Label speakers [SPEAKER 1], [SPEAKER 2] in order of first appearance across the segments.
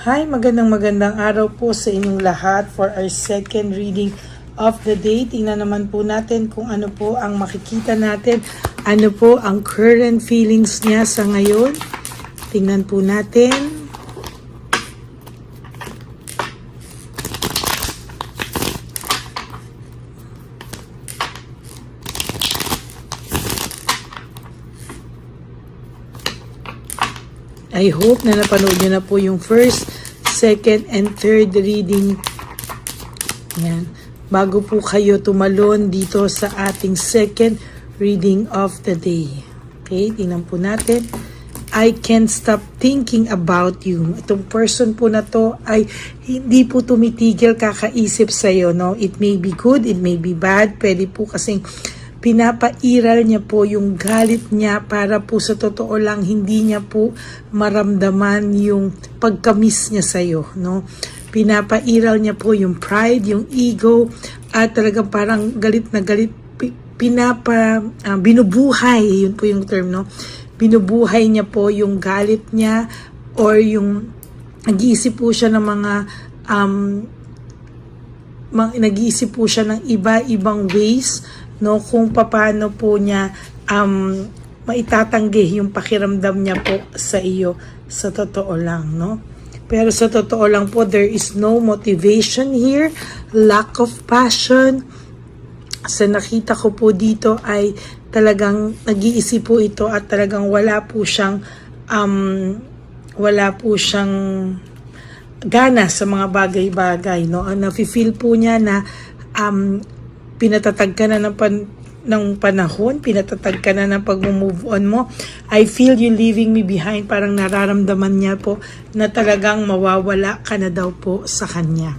[SPEAKER 1] Hi, magandang araw po sa inyong lahat for our second reading of the day. Tingnan naman po natin kung ano po ang makikita natin. Ano po ang current feelings niya sa ngayon. Tingnan po natin. I hope na napanood nyo na po yung first, second, and third reading. Yan. Bago po kayo tumalon dito sa ating second reading of the day. Okay, tingnan po natin. I can't stop thinking about you. Itong person po na to ay hindi po tumitigil kakaisip sa'yo. No? It may be good, it may be bad. Pwede po kasing pinapairal niya po yung galit niya para po sa totoo lang hindi niya po maramdaman yung pagkamis niya sa'yo, no? Pinapairal niya po yung pride, yung ego, at talagang parang galit na galit, binubuhay, yun po yung term, no? Binubuhay niya po yung galit niya or yung nag-iisip po siya ng nag-iisip po siya ng iba-ibang ways, no, kung paano po niya maitatanggi yung pakiramdam niya po sa iyo sa totoo lang, no? Pero sa totoo lang po, there is no motivation here, lack of passion. Sa nakita ko po dito ay talagang nag-iisip po ito at talagang wala po siyang gana sa mga bagay-bagay, no? Nafe-feel po niya na pinatatag ka na ng panahon, pinatatag ka na ng pag-move on mo. I feel you leaving me behind. Parang nararamdaman niya po na talagang mawawala ka na daw po sa kanya.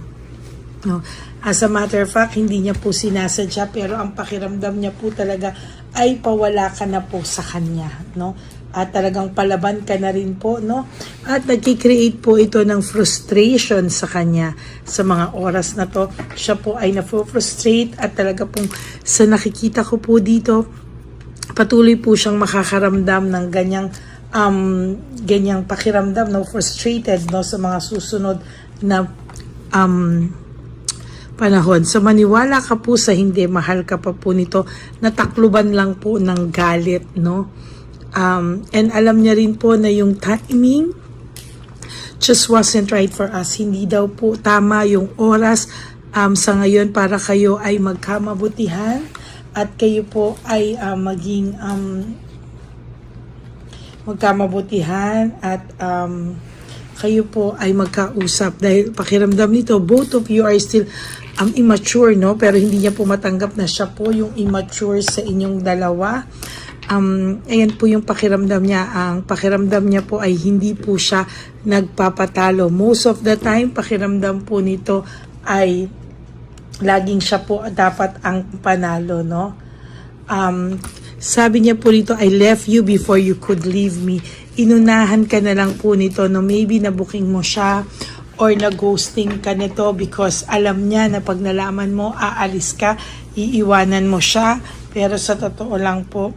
[SPEAKER 1] No? As a matter of fact, hindi niya po sinasadya pero ang pakiramdam niya po talaga ay pawala ka na po sa kanya. No? At talagang palaban ka na rin po, no? At nagki-create po ito ng frustration sa kanya sa mga oras na to. Siya po ay na-frustrate at talaga pong sa nakikita ko po dito, patuloy po siyang makakaramdam ng ganyang pakiramdam, no? Frustrated, no? Sa mga susunod na panahon. So maniwala ka po sa hindi, mahal ka pa po nito, natakluban lang po ng galit, no? And alam niya rin po na yung timing just wasn't right for us. Hindi daw po tama yung oras sa ngayon para kayo ay magkamabutihan at kayo po ay maging magkamabutihan at kayo po ay magkausap. Dahil pakiramdam nito, both of you are still immature, no? Pero hindi niya po matanggap na siya po yung immature sa inyong dalawa. Ayan po yung pakiramdam niya. Ang pakiramdam niya po ay hindi po siya nagpapatalo. Most of the time, pakiramdam po nito ay laging siya po dapat ang panalo, no? Sabi niya po nito, I left you before you could leave me. Inunahan ka na lang po nito, no? Maybe nabuking mo siya or na-ghosting ka nito because alam niya na pag nalaman mo, aalis ka, iiwanan mo siya. Pero sa totoo lang po,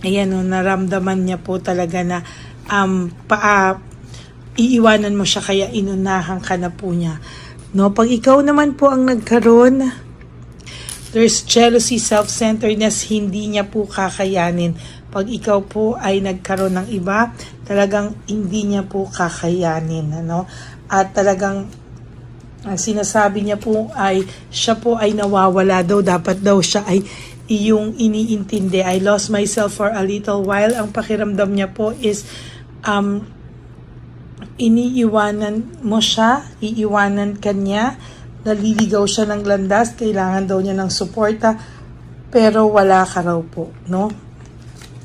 [SPEAKER 1] ayan, no, naramdaman niya po talaga na iiwanan mo siya kaya inunahan ka na po niya. No, pag ikaw naman po ang nagkaroon, there's jealousy, self-centeredness, hindi niya po kakayanin. Pag ikaw po ay nagkaroon ng iba, talagang hindi niya po kakayanin. Ano? At talagang ang sinasabi niya po ay siya po ay nawawala daw, dapat daw siya ay yung iniintindi. I lost myself for a little while. Ang pakiramdam niya po is iniiwanan mo siya, iiwanan ka niya, naliligaw siya ng landas, kailangan daw niya ng suporta, pero wala ka raw po, no?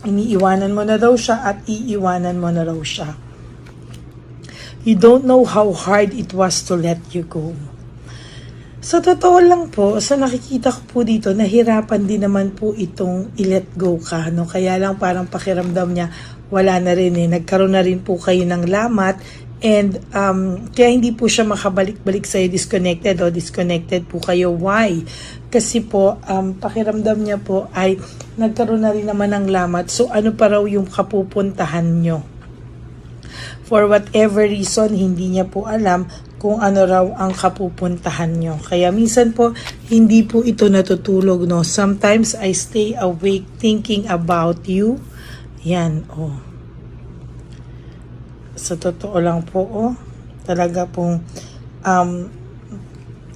[SPEAKER 1] Iniiwanan mo na daw siya at iiwanan mo na raw siya. You don't know how hard it was to let you go. Sa totoo lang po, sa nakikita ko po dito, nahirapan din naman po itong i-let go ka, no? Kaya lang parang pakiramdam niya, wala na rin eh. Nagkaroon na rin po kayo ng lamat and kaya hindi po siya makabalik-balik sa'yo, disconnected po kayo. Why? Kasi po, pakiramdam niya po ay nagkaroon na rin naman ng lamat. So ano pa raw yung kapupuntahan nyo? for whatever reason, hindi niya po alam kung ano raw ang kapupuntahan nyo. Kaya minsan po, hindi po ito natutulog, no? Sometimes I stay awake thinking about you. Yan, oh. Sa totoo lang po, oh. Talaga pong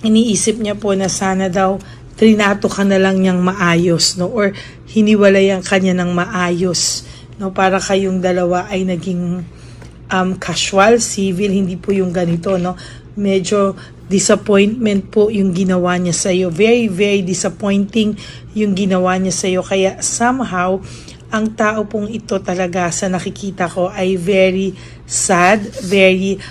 [SPEAKER 1] iniisip niya po na sana daw trinato ka na lang niyang maayos, no? Or hiniwalayan ka niya ng maayos, no? Para kayong dalawa ay naging casual, civil, hindi po yung ganito, no? Medyo disappointment po yung ginawa niya sa'yo. Very, very disappointing yung ginawa niya sa'yo. Kaya somehow, ang tao pong ito talaga sa nakikita ko ay very sad, very,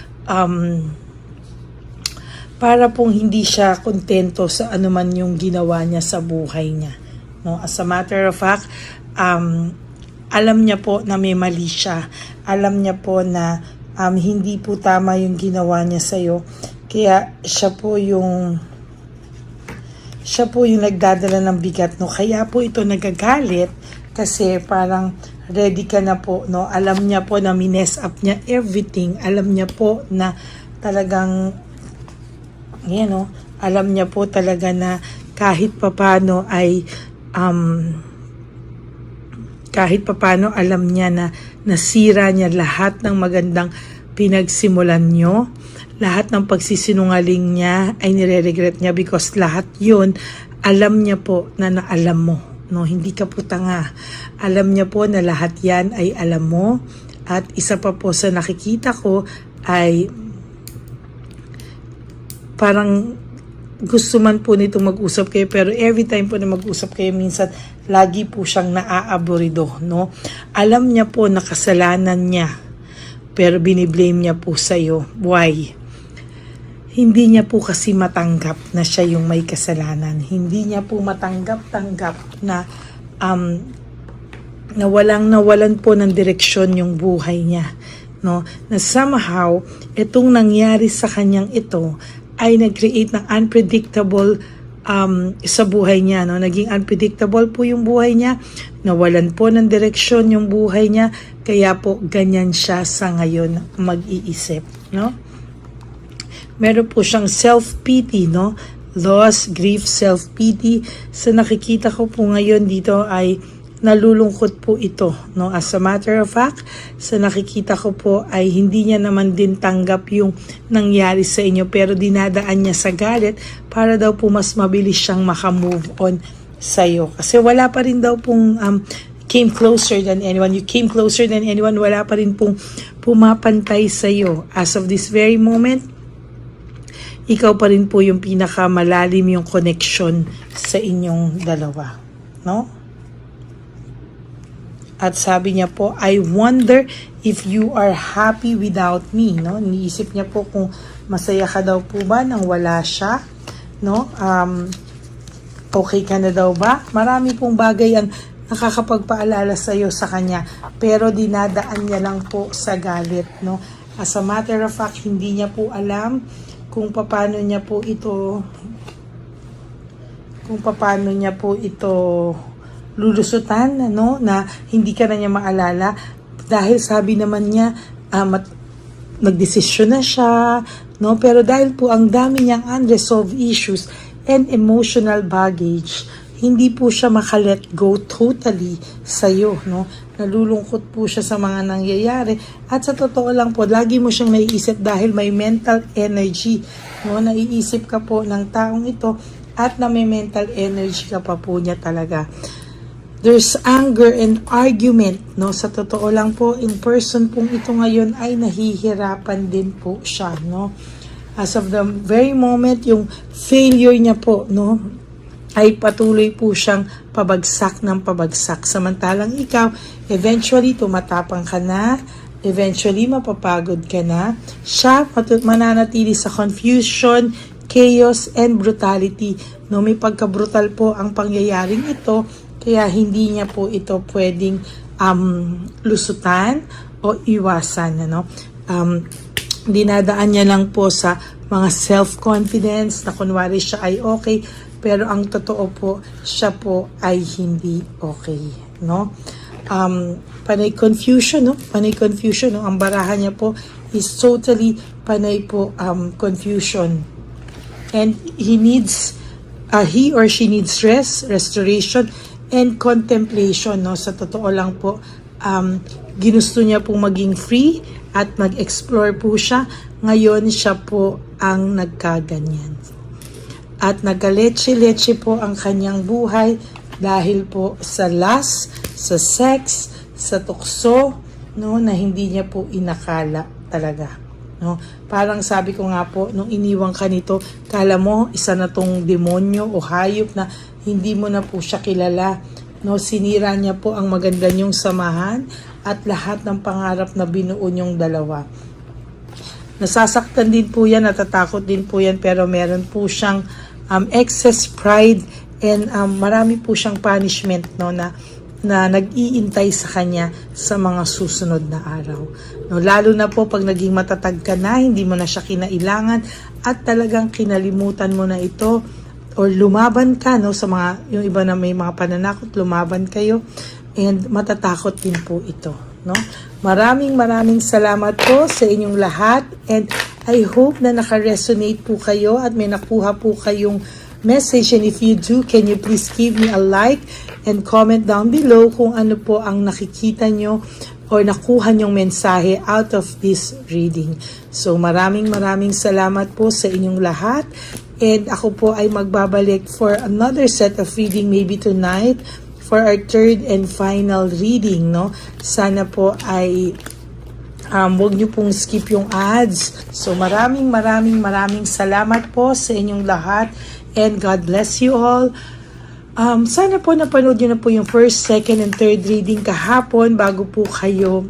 [SPEAKER 1] para pong hindi siya kontento sa anuman yung ginawa niya sa buhay niya. No? As a matter of fact, alam niya po na may mali siya. Alam niya po na hindi po tama yung ginawa niya sa'yo. Kaya siya po yung nagdadala ng bigat, no? Kaya po ito nagagalit kasi parang ready ka na po, no? Alam niya po na miness up niya everything. Alam niya po na talagang no? Alam niya po talaga na kahit papano ay alam niya na nasira niya lahat ng magandang pinagsimulan nyo. Lahat ng pagsisinungaling niya ay nire-regret niya because lahat yun, alam niya po na naalam mo. No? Hindi ka po tanga. Alam niya po na lahat yan ay alam mo. At isa pa po sa nakikita ko ay parang gusto man po nito mag-usap kayo, pero every time po na mag-usap kayo, minsan lagi po siyang naaaburido, no? Alam niya po na kasalanan niya, pero biniblame niya po sa'yo. Why? Hindi niya po kasi matanggap na siya yung may kasalanan. Hindi niya po matanggap-tanggap na nawalan po ng direksyon yung buhay niya, no? Na somehow, itong nangyari sa kanyang ito, ay nag-create ng unpredictable sa buhay niya, no? Naging unpredictable po yung buhay niya, nawalan po ng direksyon yung buhay niya, kaya po ganyan siya sa ngayon mag-iisip, no? Meron po siyang self-pity, no? Loss, grief, self-pity. Sa nakikita ko po ngayon dito ay nalulungkot po ito, no? As a matter of fact, sa nakikita ko po ay hindi niya naman din tanggap yung nangyari sa inyo, pero dinadaan niya sa galit para daw po mas mabilis siyang makamove on sa iyo. Kasi wala pa rin daw pong came closer than anyone. You came closer than anyone. Wala pa rin pong pumapantay sa iyo. As of this very moment, ikaw pa rin po yung pinakamalalim yung connection sa inyong dalawa, no? At sabi niya po, I wonder if you are happy without me, no? Iniisip niya po kung masaya ka daw po ba nang wala siya, no? Okay ka na daw ba? Marami pong bagay ang nakakapagpaalala sa iyo sa kanya, pero dinadaan niya lang po sa galit, no? As a matter of fact, hindi niya po alam kung paano niya po ito lulusutan, no? Na hindi ka na niya maalala dahil sabi naman niya nagdesisyon na siya, no? Pero dahil po ang dami niyang unresolved issues and emotional baggage, hindi po siya maka-let go totally sa'yo, no? Nalulungkot po siya sa mga nangyayari at sa totoo lang po, lagi mo siyang naiisip dahil may mental energy, no? Naiisip ka po ng taong ito at na may mental energy ka pa po niya talaga. There's anger and argument, no? Sa totoo lang po, in person pong ito ngayon ay nahihirapan din po siya, no? As of the very moment, yung failure niya po, no? Ay patuloy po siyang pabagsak ng pabagsak. Samantalang ikaw, eventually tumatapang ka na, eventually mapapagod ka na. Siya mananatili sa confusion, chaos, and brutality, no? May pagka-brutal po ang pangyayaring ito, kaya hindi niya po ito pwedeng lusutan o iwasan, ano? Dinadaan niya lang po sa mga self-confidence na kunwari siya ay okay, pero ang totoo po, siya po ay hindi okay, no? panay confusion, no? Panay confusion, no? Ang barahan niya po is totally panay po confusion. And he or she needs rest, restoration, and contemplation, no? Sa totoo lang po, ginusto niya pong maging free at mag-explore po siya. Ngayon siya po ang nagkaganyan. At nagkaletse-letse po ang kanyang buhay dahil po sa lust, sa sex, sa tukso, no, na hindi niya po inakala talaga. No? Parang sabi ko nga po, nung iniwang ka nito, kala mo isa na tong demonyo o hayop na hindi mo na po siya kilala. No? Sinira niya po ang maganda niyong samahan at lahat ng pangarap na binuo niyong dalawa. Nasasaktan din po yan, natatakot din po yan, pero meron po siyang excess pride and marami po siyang punishment, no, na nag-iintay sa kanya sa mga susunod na araw. No, lalo na po pag naging matatag ka na, hindi mo na siya kinailangan at talagang kinalimutan mo na ito or lumaban ka, no, sa mga, yung iba na may mga pananakot, lumaban kayo and matatakot din po ito. No? Maraming salamat po sa inyong lahat and I hope na naka-resonate po kayo at may nakuha po kayong message, and if you do, can you please give me a like and comment down below kung ano po ang nakikita nyo or nakuha nyong mensahe out of this reading. So maraming salamat po sa inyong lahat and ako po ay magbabalik for another set of reading maybe tonight for our third and final reading, no? Sana po ay huwag nyo pong skip yung ads. So maraming salamat po sa inyong lahat and God bless you all. Sana po napanood nyo na po yung first, second, and third reading kahapon bago po kayo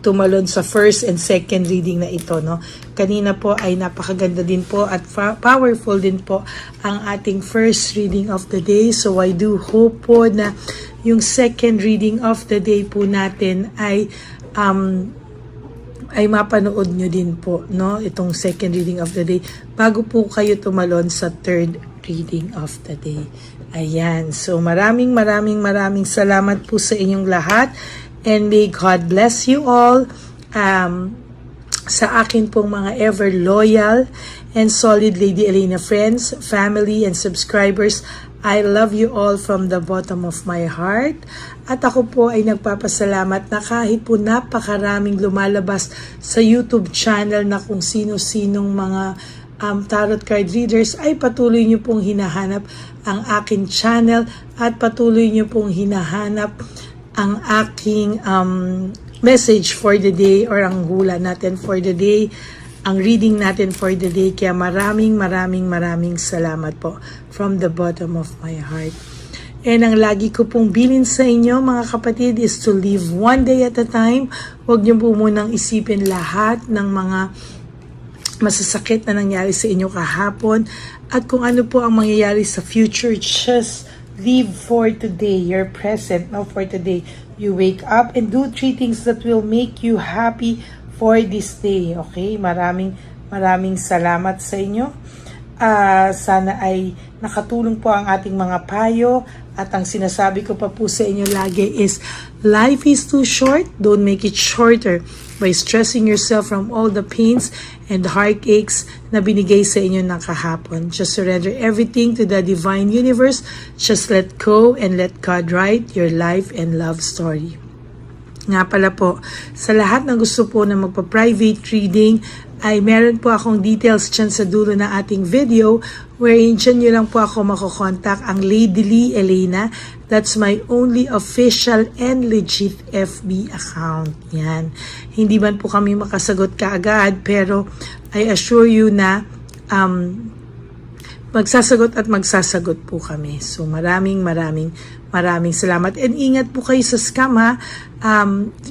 [SPEAKER 1] tumalon sa first and second reading na ito, no? Kanina po ay napakaganda din po at powerful din po ang ating first reading of the day. So I do hope po na yung second reading of the day po natin ay mapanood nyo din po, no? Itong second reading of the day bago po kayo tumalon sa third reading of the day. Ayan. So maraming salamat po sa inyong lahat and may God bless you all. Sa akin pong mga ever loyal and solid Lady Elena friends, family, and subscribers, I love you all from the bottom of my heart. At ako po ay nagpapasalamat na kahit po napakaraming lumalabas sa YouTube channel na kung sino-sinong mga tarot card readers ay patuloy nyo pong hinahanap ang aking channel at patuloy nyo pong hinahanap ang aking message for the day or ang hula natin for the day, ang reading natin for the day. Kaya maraming salamat po from the bottom of my heart. And ang lagi ko pong bilin sa inyo mga kapatid is to live one day at a time. Huwag niyo po munang isipin lahat ng mga masasakit na nangyari sa inyo kahapon at kung ano po ang mangyayari sa future. Just live for today, your present, no, for today. You wake up and do 3 things that will make you happy for this day. Okay? Maraming salamat sa inyo. Sana ay nakatulong po ang ating mga payo at ang sinasabi ko pa po sa inyo lagi is life is too short, don't make it shorter by stressing yourself from all the pains and heartaches na binigay sa inyo ng kahapon. Just surrender everything to the divine universe. Just let go and let God write your life and love story. Nga pala po, sa lahat ng gusto po na magpa-private reading, ay meron po akong details dyan sa dulo ng ating video wherein dyan nyo lang po ako makokontak ang Lady Lee Elena. That's my only official and legit FB account. Yan. Hindi man po kami makasagot kaagad pero I assure you na magsasagot po kami. So maraming salamat. And ingat po kayo sa scam ha.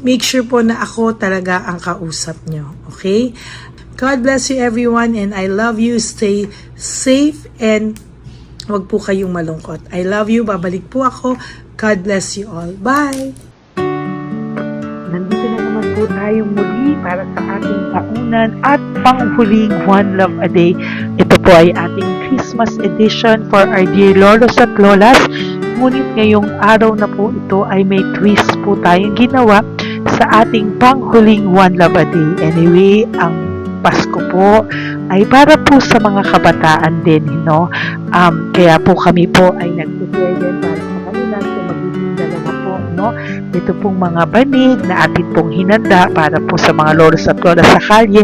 [SPEAKER 1] Make sure po na ako talaga ang kausap nyo. Okay? God bless you everyone and I love you. Stay safe and wag po kayong malungkot. I love you. Babalik po ako. God bless you all. Bye! Nandito na naman po tayong muli para sa ating taunan at panghuling One Love a Day. Ito po ay ating Christmas edition for our dear lolos at lolas.
[SPEAKER 2] Ngunit ngayong araw na po ito ay may twist po tayong ginawa sa ating panghuling One Love a Day. Anyway, ang Pasko po ay para po sa mga kabataan din, no? Kaya po kami po ay nag-prepare din para sa kanila, so magiging dalawa po, no? Ito pong mga banig na atin pong hinanda para po sa mga lolos at lola sa kalye.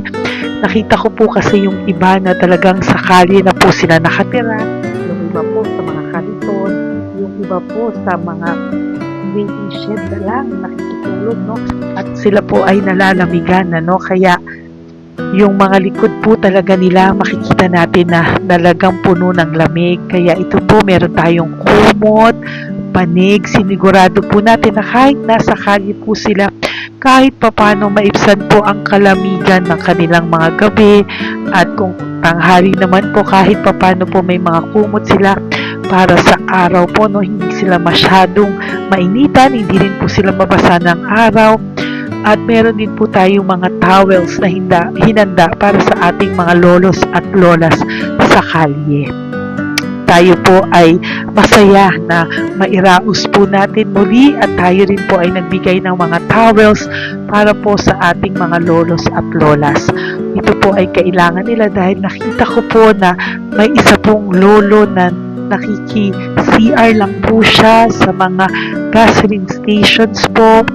[SPEAKER 2] Nakita ko po kasi yung iba na talagang sa kalye na po sila nakatira, yung iba po sa mga kariton, yung iba po sa mga waiting shed na lang nakikitulog, no? At sila po ay nalalamigan, no? Kaya yung mga likod po talaga nila makikita natin na talagang puno ng lamig. Kaya ito po meron tayong kumot, panig, sinigurado po natin na kahit nasa kalye po sila, kahit papano maibsan po ang kalamigan ng kanilang mga gabi, at kung tanghali naman po kahit papano po may mga kumot sila para sa araw po, no, hindi sila masyadong mainitan, hindi rin po sila mabasa ng araw. At meron din po tayong mga towels na hinanda para sa ating mga lolos at lolas sa kalye. Tayo po ay masaya na mairaos po natin muli at tayo rin po ay nagbigay ng mga towels para po sa ating mga lolos at lolas. Ito po ay kailangan nila dahil nakita ko po na may isa pong lolo na nakiki-CR lang po siya sa mga gasoline stations po.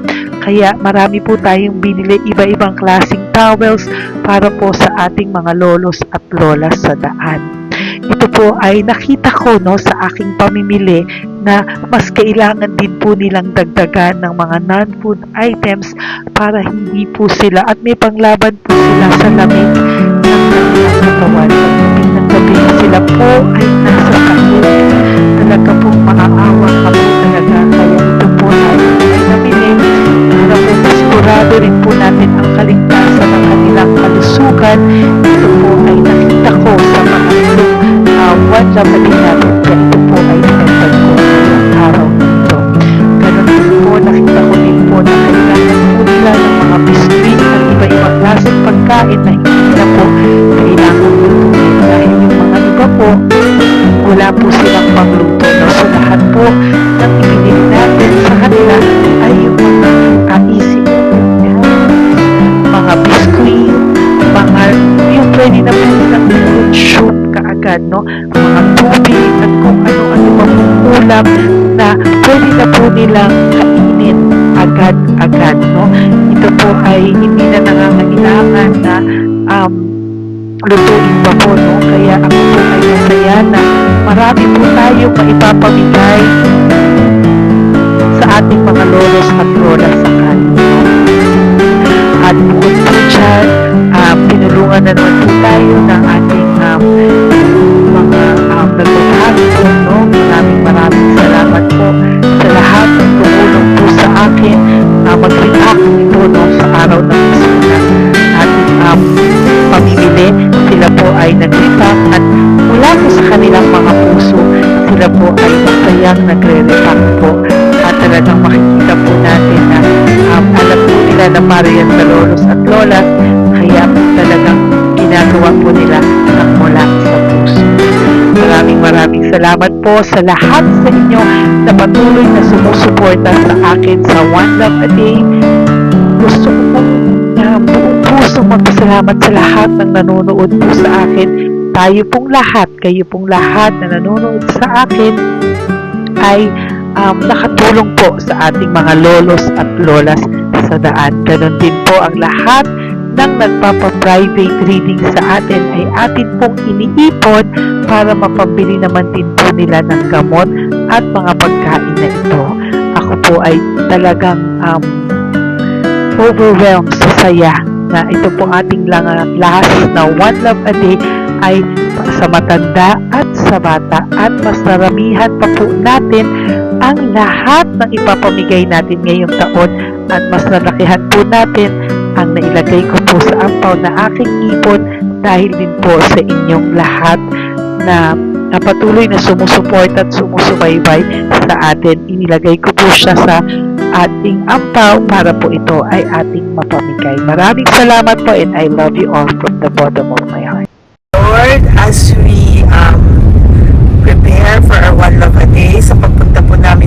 [SPEAKER 2] Kaya marami po tayong binili iba-ibang klaseng towels para po sa ating mga lolos at lolas sa daan. Ito po ay nakita ko, no, sa aking pamimili na mas kailangan din po nilang dagdagan ng mga non-food items para hindi po sila, at may panglaban po sila sa lamig ng kanilang katawan. Pagdating ng gabi sila po ay nasa kahit. Talaga pong maaawa ka po talaga. Kaya ito po ay nabili para po sigurado rin po natin ang kaligtasan ng kanilang kalusugan. Ito po ay nakita ko sa mga One Love a Day natin. Kaya ito po ay pinagpag ko ng araw nito. Ganun din po, nakita ko din po na kailangan po nila ng mga biskuit at iba-ibang klaseng pagkain na hindi na po kailangan lutuin. Dahil yung mga iba po, wala po silang pangluto. No? So lahat po ng ibinili natin sa kanila ay yung mga easy mga biskuit, mga yung pwede na po nilang soup kaagad, no? Mga tubig at kung ano-ano pa pong ulam na pwede na po nilang kainin agad-agad, no? Ito po ay hindi na nangangailangan na lutuin pa po, no? Kaya ako po ay masaya na marami po tayo maipapamigay sa ating mga lolos at lolas sa kanila. At bukod po dyan, tinulungan na naman po tayo ng ating mga nagtatahal po, no? Maraming salamat po sa lahat ng tumulong po sa akin mag-react ito, no, sa araw ng Pasko na ating pamimili. Sila po ay nag-react at mula po sa kanilang mga puso, sila po ay masayang nagre-react po. At talagang makikita po natin na alam po nila na para yan sa lolos at lolas, kaya po talagang ginagawa po nila ng mula sa puso. Maraming salamat po sa lahat sa inyo na patuloy na sumusuporta sa akin sa One Love a Day. Gusto ko po na buong puso magpasalamat sa lahat ng nanonood po sa akin. Tayo pong lahat, kayo pong lahat na nanonood sa akin ay nakatulong po sa ating mga lolos at lolas sa daan. Ganon din po ang lahat ng nagpapa-private reading sa atin ay atin pong iniipon para mapambili naman din po nila ng gamot at mga pagkain na ito. Ako po ay talagang overwhelmed sa saya na ito po ating last na One Love a Day ay sa matanda at sa bata, at mas naramihan pa po natin ang lahat ng ipapamigay natin ngayong taon, at mas nalakihan po natin ang nailagay ko po sa ampaw na aking ipon dahil din po sa inyong lahat na patuloy na sumusuporta at sumusubaybay sa atin. Inilagay ko po siya sa ating ampaw para po ito ay ating mapamigay. Maraming salamat po, and I love you all from the bottom of my heart.
[SPEAKER 1] Lord, as we prepare for our One Love a Day sa pagpunta po namin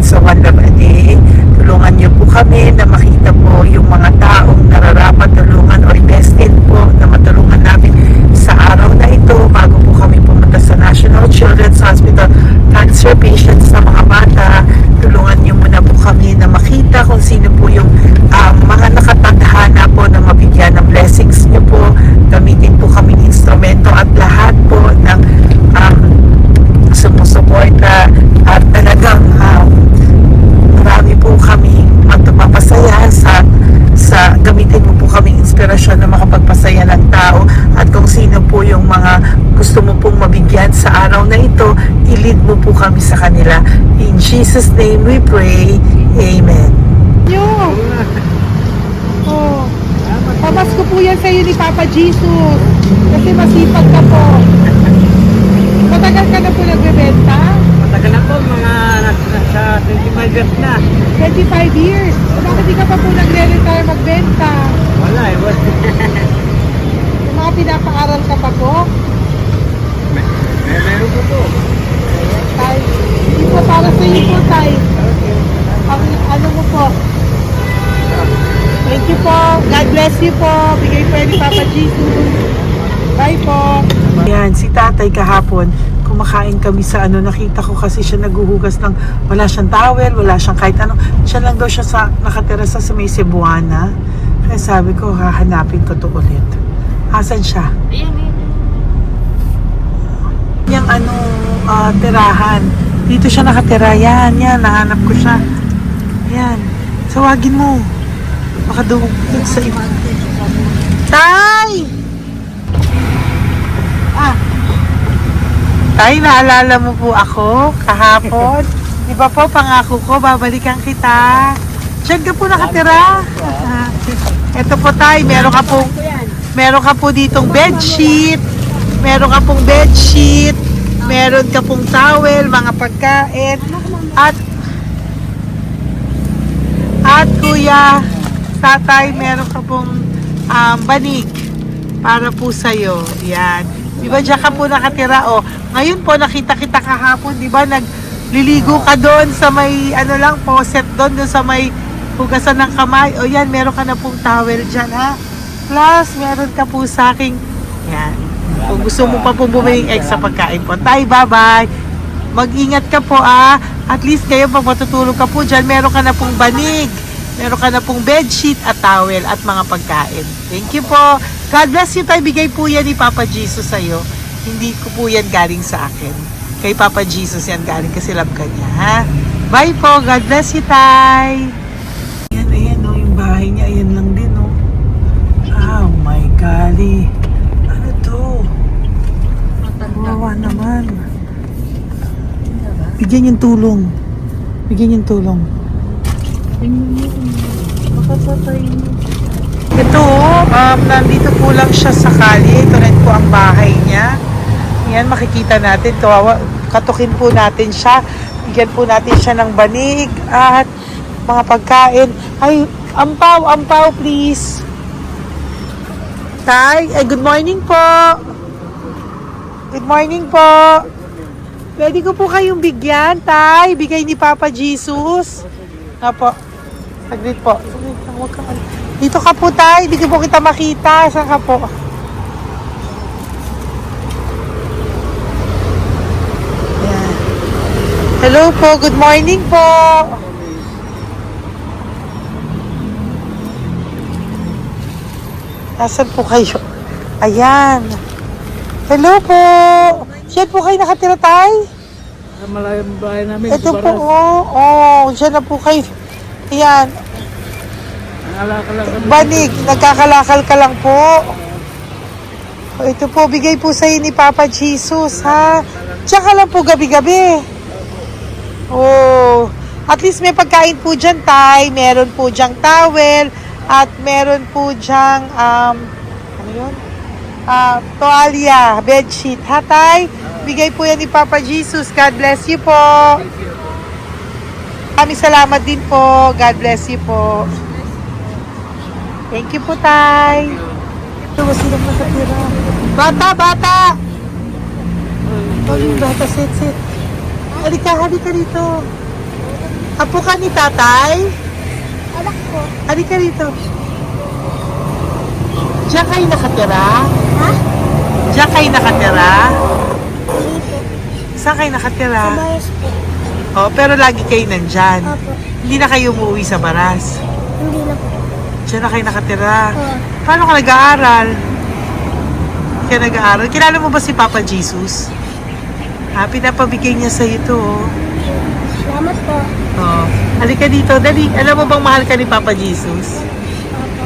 [SPEAKER 1] kami na makita po yung mga taong nararapat tulungan or destined po na matulungan namin sa araw na ito bago po kami pumunta sa National Children's Hospital. Cancer patients sa mga bata, tulungan niyo muna po kami na makita kung sino po yung mga nakatadhana po na mabigyan ng blessings niyo po. Gamitin po kaming instrumento at lahat po ng sumusuporta at talagang marami po kami magpapasaya sa gamitin mo po kaming inspirasyon na makapagpasaya ng tao, at kung sino po yung mga gusto mo pong mabigyan sa araw na ito, i-lead mo po kami sa kanila. In Jesus' name we pray. Amen.
[SPEAKER 2] Oh, pamasko po yan sa'yo ni Papa Jesus. Kasi masipag ka po. Matagal ka na po nagbebenta?
[SPEAKER 3] Matagal na po, mga nasa 25 years na.
[SPEAKER 2] 25 years. Bakit di ka pa po nagre-retire magbenta?
[SPEAKER 3] Wala eh, wala.
[SPEAKER 2] Yung mga pinapaaral ka pa po?
[SPEAKER 3] Meron po po.
[SPEAKER 2] Tay, hindi po para sa iyo po, Tay. Ang ano mo po? Thank you po. God bless you po. Bigay po yan ni Papa Jesus. Bye po.
[SPEAKER 1] Yan, si tatay kahapon, kumakain kami sa nakita ko kasi siya naguhugas ng, wala siyang towel, wala siyang kahit ano. Siya lang daw siya nakatira sa may Cebuana. Kaya sabi ko, hahanapin ko to ulit. Asan siya? Yung tirahan. Dito siya nakatira. Yan, nahanap ko siya. Yan. Tawagin mo. Baka doon sa iba. Tay! Tay, naalala mo po ako kahapon? Di ba po, pangako ko, babalikan kita. Diyan ka po nakatira. Ito po, Tay, meron ka po ditong bedsheet. Meron ka pong bedsheet. Meron ka pong towel, mga pagkain. At kuya, tatay, meron ka pong banig para po sa'yo. Yan. Di ba diyan ka po nakatira? O, ngayon po nakita kita kahapon, di ba? Nagliligo ka doon sa may, faucet doon sa may hugasan ng kamay. O yan, meron ka na pong towel dyan, ha? Plus, meron ka po sa aking, yan. Kung gusto mo pa pong bumiling extra pagkain po. Tay, bye-bye. Mag-ingat ka po, At least kayo, pag matutulog ka po dyan, meron ka na pong banig. Meron ka na pong bedsheet at towel at mga pagkain. Thank you po. God bless you, Tay. Bigay po yan ni Papa Jesus sa'yo. Hindi ko po yan galing sa akin. Kay Papa Jesus yan galing kasi love ka niya, ha? Bye po. God bless you, Tay. Ayan, yung bahay niya. Ayan lang din, Oh my golly. Ano to? Wawa naman. Bigyan yung tulong. Ito, nandito po lang siya sa kalye. Ito rin po ang bahay niya. Yan, makikita natin. Katukin po natin siya. Bigyan po natin siya ng banig at mga pagkain. Ay, ampaw, please. Tay, good morning po. Good morning po. Pwede ko po kayong bigyan, Tay. Bigay ni Papa Jesus. Apo. Saglit po. Dito ka po, Tay. Hindi ko po kita makita. Saan ka po? Ayan. Hello po. Good morning po. Nasaan po kayo? Ayan. Hello po. Diyan po kayo nakatira, Tay?
[SPEAKER 3] Malayang bahay namin.
[SPEAKER 1] Ito po, diyan na po kayo. Ayan. Banig, nagkakalakal ka lang po. Ito po, bigay po sa'yo ni Papa Jesus, ha? Tsaka lang po gabi-gabi. At least may pagkain po dyan, Tay. Meron po dyang towel. At meron po dyang, toalya, bedsheet, ha, Tay? Bigay po yan ni Papa Jesus. God bless you po. Maraming salamat din po. God bless you po. Thank you po, Tay. Ito, silang nakatira. Bata! Bata, sit. Halika dito. Apo ka ni Tatay?
[SPEAKER 4] Anak ko.
[SPEAKER 1] Halika rito. Diyan kayo nakatira?
[SPEAKER 4] Ha?
[SPEAKER 1] Diyan kayo nakatira?
[SPEAKER 4] Hindi po.
[SPEAKER 1] Saan kayo nakatira?
[SPEAKER 4] Sa Baras po.
[SPEAKER 1] Oh, pero lagi kayo nandyan.
[SPEAKER 4] Opo.
[SPEAKER 1] Hindi na kayo umuwi sa Baras.
[SPEAKER 4] Hindi na po.
[SPEAKER 1] Diyan na kayo nakatira.
[SPEAKER 4] Oo.
[SPEAKER 1] Paano ka nag-aaral? Kaya nag-aaral. Kilala mo ba si Papa Jesus? Ha, pinapabigay niya sa ito. Oh.
[SPEAKER 4] Salamat po.
[SPEAKER 1] Oh. Halika dito. Dali. Alam mo bang mahal ka ni Papa Jesus?
[SPEAKER 4] Opo.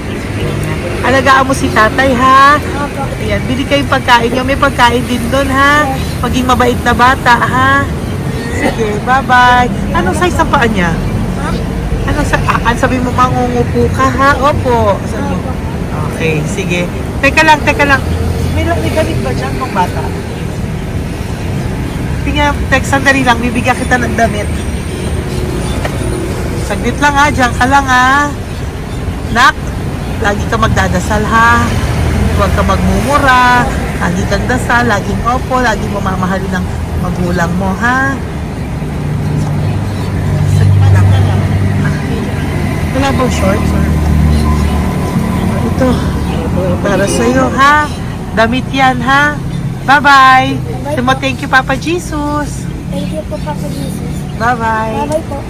[SPEAKER 1] Alagaan mo si tatay, ha?
[SPEAKER 4] Opo.
[SPEAKER 1] Ayan, bili kayong pagkain nyo. May pagkain din doon, ha? Maging mabait na bata, ha? Sige, bye-bye. Anong size ang paa niya?
[SPEAKER 4] Ha?
[SPEAKER 1] Sabi mo, mangungupo ka, ha? Opo. Sabi mo. Okay, sige. Teka lang. May gamit ba dyan kung bata? Tingnan, sandali lang. Bibigyan kita ng damit. Saglit lang, ha? Diyan ka lang, ha? Nak, lagi ka magdadasal, ha? Huwag ka magmumura. Lagi kang dasal, laging opo, laging mamamahalin ng magulang mo, ha? Saglit lang. Wala bang shorts? Ito. Para sa'yo, ha? Damit yan, ha? Bye-bye. Sabi mo, thank you, Papa Jesus.
[SPEAKER 4] Thank you po, Papa Jesus.
[SPEAKER 1] Bye-bye.
[SPEAKER 4] Bye-bye po.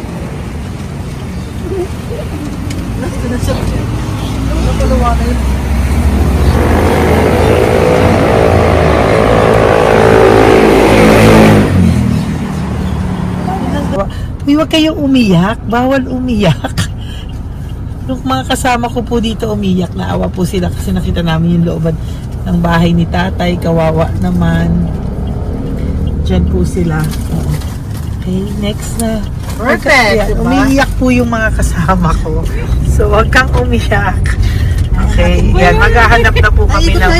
[SPEAKER 1] Uy, huwag kayong umiyak. Bawal umiyak. Yung mga kasama ko po dito umiyak, naawa po sila kasi nakita namin yung looban ng bahay ni tatay. Kawawa naman. Diyan po sila. Oo. Okay, next na.
[SPEAKER 3] Perfect, diba?
[SPEAKER 1] Umiiyak po yung mga kasama ko. So, huwag kang umiyak. Okay, yan. Maghahanap na po kami ng...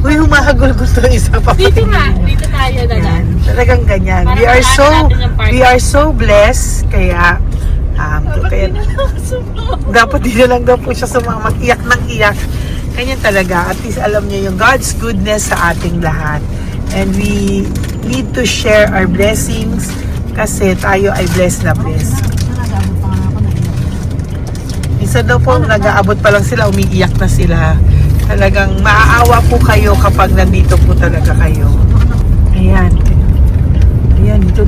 [SPEAKER 1] Uy, humahagol gusto isa pa.
[SPEAKER 5] Dito tayo na lang.
[SPEAKER 1] Yan. Talagang ganyan.
[SPEAKER 5] Para
[SPEAKER 1] We are so blessed. Kaya, dapat dito lang daw po siya sumama. Iyak ng iyak. Ganyan talaga. At least alam niyo yung God's goodness sa ating lahat. And we need to share our blessings kasi tayo ay blessed na blessed. Minsan daw po, nag-aabot pa lang sila, umiiyak na sila. Talagang maaawa po kayo kapag nandito po talaga kayo. Ayan. Ayan, dito.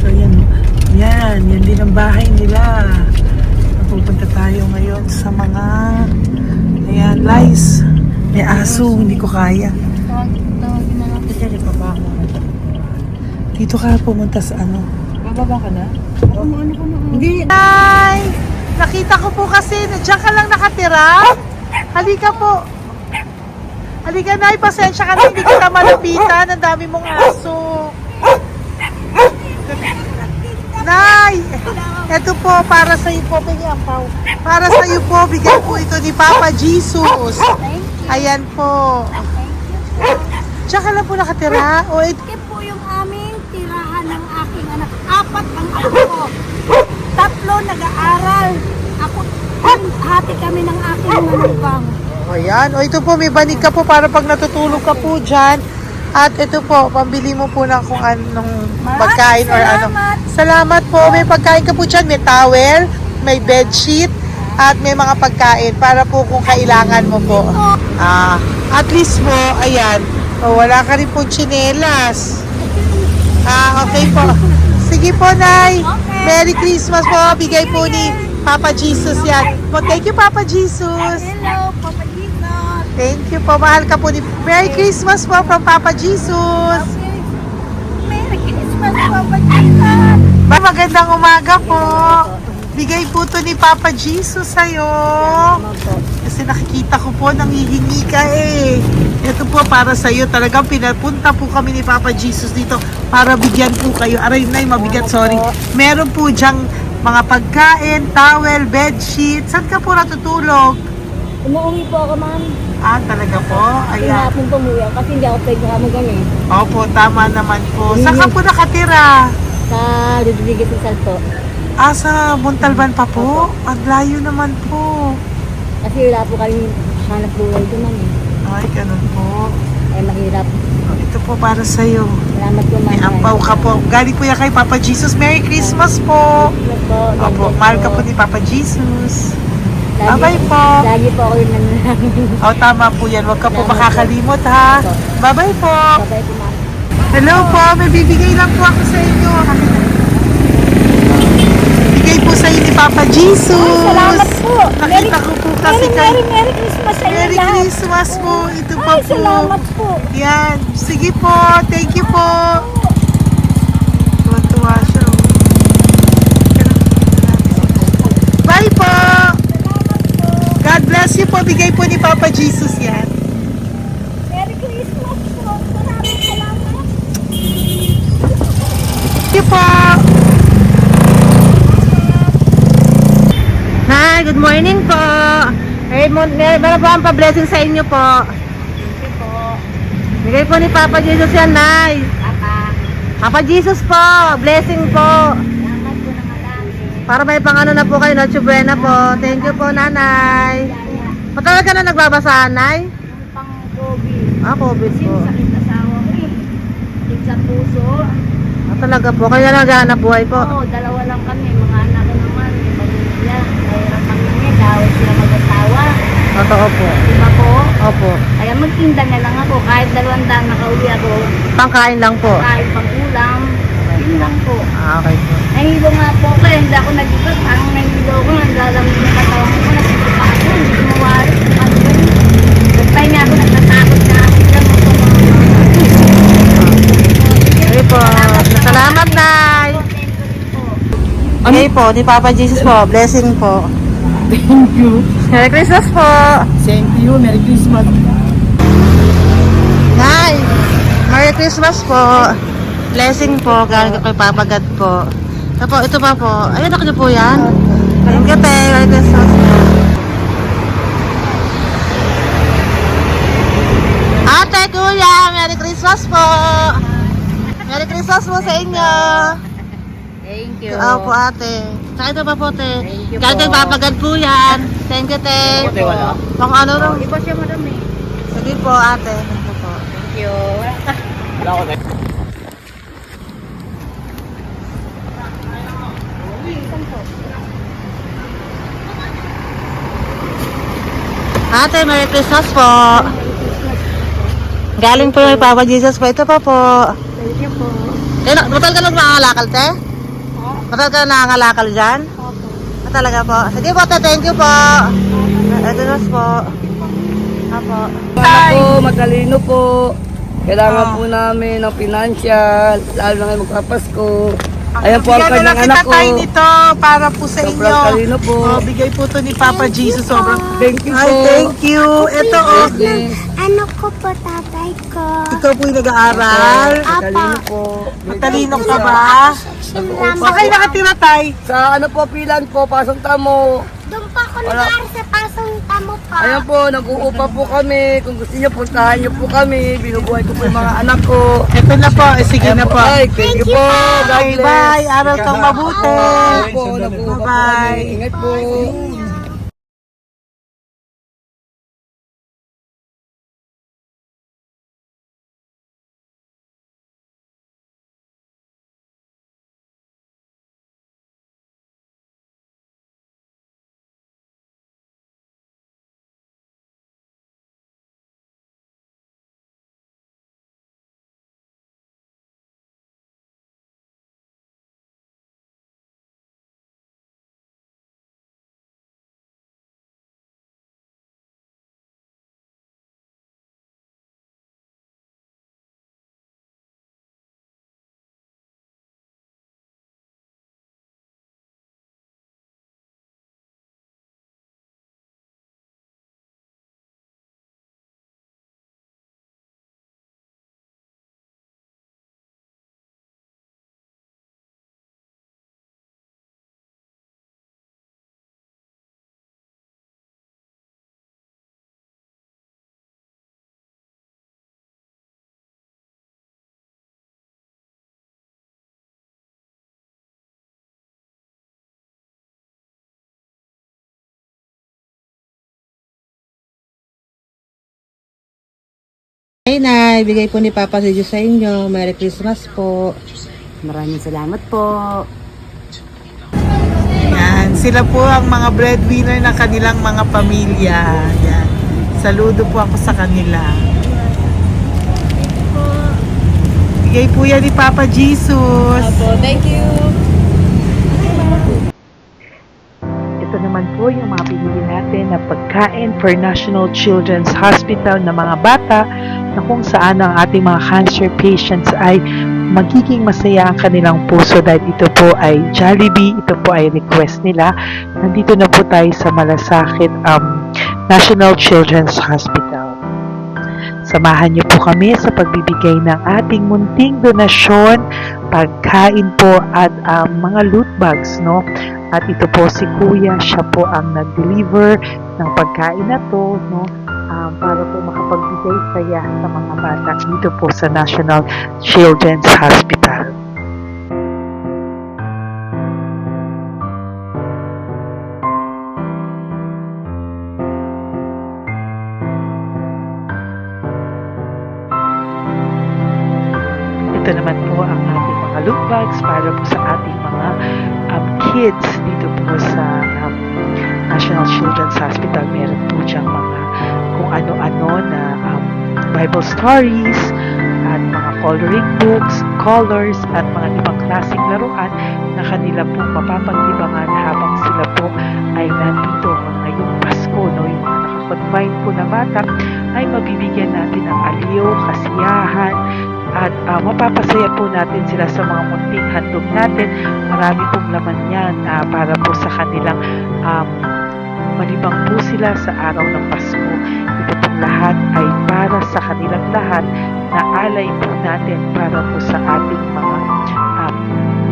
[SPEAKER 1] Ayan. Yan din ang bahay nila. Pupunta tayo ngayon sa mga ayan, lice. May aso, hindi ko kaya. Dito ka pumunta sa ano?
[SPEAKER 5] Bababa ka na?
[SPEAKER 1] Hindi. Hi! Nakita ko po kasi, diyan ka lang nakatira. Halika po. Halika, Nay, pasensya ka na, hindi kita malapitan. Ang dami mong aso. Nay, eto po, para sa iyo po, para sa iyo po, bigay po ito ni Papa Jesus. Ayan po. Diyan ka lang po nakatira. O,
[SPEAKER 4] Ito po yung aming tirahan ng aking anak. 4 ang anak ko. 3 nag-aaral. Ako, hati kami ng aking manugang.
[SPEAKER 1] ayan. O, ito po, may banig ka po para pag natutulog ka po dyan. At ito po, pambili mo po ng kung anong pagkain or ano. Salamat po. May pagkain ka po dyan. May towel, may bedsheet, at may mga pagkain para po kung kailangan mo po. At least po, ayan. O, wala ka rin po tsinelas. Okay po. Sige po, Nay. Merry Christmas po. Bigay po ni Papa Jesus yan. Thank you, Papa Jesus.
[SPEAKER 4] Hello, Papa Jesus.
[SPEAKER 1] Thank you po. Mahal ka po ni... Merry Christmas po from Papa Jesus.
[SPEAKER 4] Merry Christmas, Papa Jesus.
[SPEAKER 1] Magandang umaga po. Bigay po to ni Papa Jesus sa'yo. Kasi nakikita ko po, nangihingi ka eh. Ito po para sa'yo. Talagang pinapunta po kami ni Papa Jesus dito para bigyan po kayo. Aray, Nay, mabigat, sorry. Meron po dyang mga pagkain, towel, bedsheet. Saan ka po natutulog?
[SPEAKER 5] Umuwi po ako, ma'am.
[SPEAKER 1] Talaga po? Ayan.
[SPEAKER 5] Hinapon po umuwi kasi hindi ako pwede sa kami.
[SPEAKER 1] Opo, tama naman po. Saan ka po nakatira?
[SPEAKER 5] Sa Rodriguez Rizal po.
[SPEAKER 1] Sa Montalban pa po? Ang layo naman po.
[SPEAKER 5] Kasi wala po kami hanap buhay doon, ma'am.
[SPEAKER 1] Ay, ganun po.
[SPEAKER 5] Eh, mahirap.
[SPEAKER 1] Ito po para sa'yo.
[SPEAKER 5] Salamat po,
[SPEAKER 1] May
[SPEAKER 5] ma'am.
[SPEAKER 1] ampaw ka po. Galing po yan kay Papa Jesus. Merry Christmas po. Opo, mahal ka po ni Papa Jesus. Bye-bye po.
[SPEAKER 5] Lagi po ako yung nananangin.
[SPEAKER 1] O, tama po yan. Huwag ka po makakalimot, ha? Bye-bye po.
[SPEAKER 5] Bye-bye po, ma'am.
[SPEAKER 1] Hello po. May bibigay lang po ako sa inyo. Bigay po sa inyo ni Papa Jesus.
[SPEAKER 4] Salamat po.
[SPEAKER 1] Nakita ko po kasi kay...
[SPEAKER 4] Merry Christmas sa inyo
[SPEAKER 1] Merry
[SPEAKER 4] lahat.
[SPEAKER 1] Christmas po. Ito pa
[SPEAKER 4] Ay,
[SPEAKER 1] po.
[SPEAKER 4] salamat po.
[SPEAKER 1] Yan. Sige po. Thank you po. Tuwa-tuwa siya. Bye po. God bless you po. Bigay po ni Papa Jesus yan.
[SPEAKER 4] Merry Christmas po. Maraming salamat.
[SPEAKER 1] Thank you po.
[SPEAKER 6] Hi, good morning po. Meron po ang pa-blessing sa inyo po.
[SPEAKER 5] Thank you po.
[SPEAKER 6] Bigay po ni Papa Jesus yan, Nay.
[SPEAKER 5] Papa.
[SPEAKER 6] Papa Jesus po, blessing po.
[SPEAKER 5] Salamat po ng marami.
[SPEAKER 6] Para may pangano na po kayo, Noche Buena po. Thank you po, Nanay. Matagal ka na nagbabasahan, Nay?
[SPEAKER 5] Yung pang-COVID.
[SPEAKER 6] COVID
[SPEAKER 5] Kasi
[SPEAKER 6] po.
[SPEAKER 5] sakit asawa ko eh. Sakit sa puso.
[SPEAKER 6] Talaga po, kaya naghahanap buhay po.
[SPEAKER 5] Oo, dalawa lang kami. Mga anak ko naman. May pamilya. Mahirap kami niya. Dawit sila mag-asawa.
[SPEAKER 6] Totoo po.
[SPEAKER 5] Diba po?
[SPEAKER 6] Opo.
[SPEAKER 5] Kaya magtinda na lang ako. Kahit 200 nakauwi ako.
[SPEAKER 6] Pangkain lang po.
[SPEAKER 5] Kahit pang ulam. Yun lang po.
[SPEAKER 6] Okay po.
[SPEAKER 5] Nahilo nga po ako eh. Hindi ako nag-ibat. Parang nahilo ko. Naglalamig yung katawan ko. Nagsipa ako. Hindi ko mawari. Ano ba yun? Nagpahinga ako. Nagtatakot na ako. Lang ako
[SPEAKER 6] Okay po. Salamat, Nay. Okay po, ni Papa Jesus po. Blessing po.
[SPEAKER 3] Thank you.
[SPEAKER 6] Merry Christmas po.
[SPEAKER 3] Same to you. Merry Christmas.
[SPEAKER 6] Nay, Merry Christmas po. Blessing po, galing kay Papa God po. Ito pa po. Ayun, ako niyo po yan. Thank you, te. Merry Christmas po. Ate, kuya, Merry Christmas po. Merry Christmas po sa inyo.
[SPEAKER 5] Thank you.
[SPEAKER 6] Po, ate. Saka ito pa po, te.
[SPEAKER 5] Thank you
[SPEAKER 6] Galing kay
[SPEAKER 5] po.
[SPEAKER 6] Papa God po yan. Thank you, te.
[SPEAKER 3] Wala.
[SPEAKER 6] Pang ano rin.
[SPEAKER 5] Iba siya madami.
[SPEAKER 6] Sige po, ate. Thank you po.
[SPEAKER 5] Thank you.
[SPEAKER 3] Wala ko na.
[SPEAKER 6] Ate, Merry Christmas po. Galing po may Papa Jesus po. Ito pa po.
[SPEAKER 5] Thank you po.
[SPEAKER 6] Matagal ka lang nangangalakal, te? Matagal ka lang nangangalakal dyan? Talaga po. Sige po, te. Thank you po. Ito na po. Apo.
[SPEAKER 3] Ako, matalino po. Kailangan po namin ng financial, lalo na ngayon magpapasko. Ayan po ang
[SPEAKER 1] Bigyan na
[SPEAKER 3] kanyang
[SPEAKER 1] lang
[SPEAKER 3] anak
[SPEAKER 1] kita
[SPEAKER 3] ko.
[SPEAKER 1] tayo nito para po sa
[SPEAKER 3] Sobrang
[SPEAKER 1] inyo.
[SPEAKER 3] talino po.
[SPEAKER 1] Bigay po to ni Papa Jesus. Sobrang
[SPEAKER 3] Thank you
[SPEAKER 1] Ay,
[SPEAKER 3] po.
[SPEAKER 1] thank you. Ito, oh.
[SPEAKER 3] Blessings.
[SPEAKER 4] Ano ko po tatay ko?
[SPEAKER 1] Ikaw po yung nag-aaral.
[SPEAKER 3] Matalino po.
[SPEAKER 1] Matalino ka ba? Saan kayo nakatira, tay?
[SPEAKER 3] Sa ano po, pilan po, pasong tamo.
[SPEAKER 4] Doon pa ako
[SPEAKER 3] Wala.
[SPEAKER 4] nag-aaral sa pasong tamo pa.
[SPEAKER 3] Ayan po, nag-uupa po kami. Kung gusto niyo, puntahan niyo po kami. Binubuhay ko po yung mga anak ko.
[SPEAKER 1] Ito na po. Sige na po.
[SPEAKER 3] Ay, thank you po. God
[SPEAKER 1] Bye,
[SPEAKER 3] bless.
[SPEAKER 1] bye. Araw kang mabuti.
[SPEAKER 3] Po, nag-uupa po
[SPEAKER 1] Bye-bye.
[SPEAKER 3] kami. Ingat po.
[SPEAKER 6] na ibigay po ni Papa si Diyos sa inyo. Merry Christmas po.
[SPEAKER 5] Maraming salamat po.
[SPEAKER 1] Yan, sila po ang mga breadwinner ng kanilang mga pamilya. Yan. Saludo po ako sa kanila. Bigay po yan ni Papa Jesus.
[SPEAKER 5] Thank you.
[SPEAKER 2] Ito naman po yung mga binili natin na pagkain for National Children's Hospital na mga bata na kung saan ang ating mga cancer patients ay magiging masaya ang kanilang puso dahil ito po ay Jollibee, ito po ay request nila. Nandito na po tayo sa Malasakit National Children's Hospital. Samahan niyo po kami sa pagbibigay ng ating munting donasyon, pagkain po at mga loot bags, no? At ito po si Kuya, siya po ang nag-deliver ng pagkain na to, no? Para po makapagbigay saya sa mga bata dito po sa National Children's Hospital. Ito naman po ang ating mga loot bags para po sa ating mga kids dito po sa National Children's Hospital. Meron po diyang mga kung ano-ano na Bible stories at mga coloring books, colors at mga ibang klaseng laruan na kanila po mapapagdibangan habang sila po ay nandito ngayong Pasko, no? Yung mga nakakonfine po na bata ay mabibigyan natin ng aliw, kasiyahan, at mapapasaya po natin sila sa mga munting handog natin. Marami pong laman yan para po sa kanilang malibang po sila sa araw ng Pasko. Ito pong lahat ay para sa kanilang lahat na alay po natin para po sa ating mga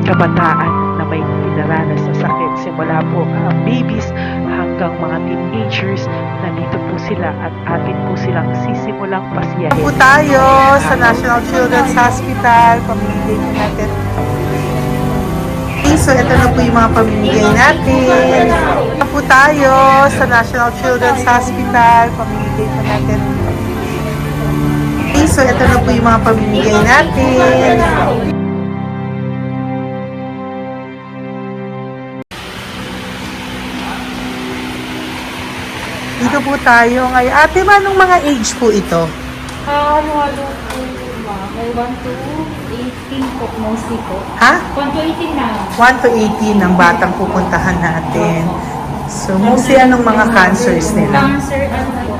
[SPEAKER 2] kabataan na may pinaranas na sakit. Simula po babies hanggang mga teenagers, nandito po sila at atin po silang sisimulang pasiyahin.
[SPEAKER 1] Po tayo sa National Children's Hospital. Pamimigay po natin. So, ito na po yung mga pamimigay natin. Ito po tayo sa National Children's Hospital. Pamimigay po natin. So, ito na po yung mga pamimigay natin. Dito po tayo ngayon. Ate, anong mga age po ito?
[SPEAKER 7] Halo-halo po, ma'am. May 1 to 18 po, mostly po.
[SPEAKER 1] Ha?
[SPEAKER 7] 1 to 18 na.
[SPEAKER 1] 1 to 18 ang batang pupuntahan natin. So, mostly anong mga cancers nila?
[SPEAKER 7] Cancer, ano po?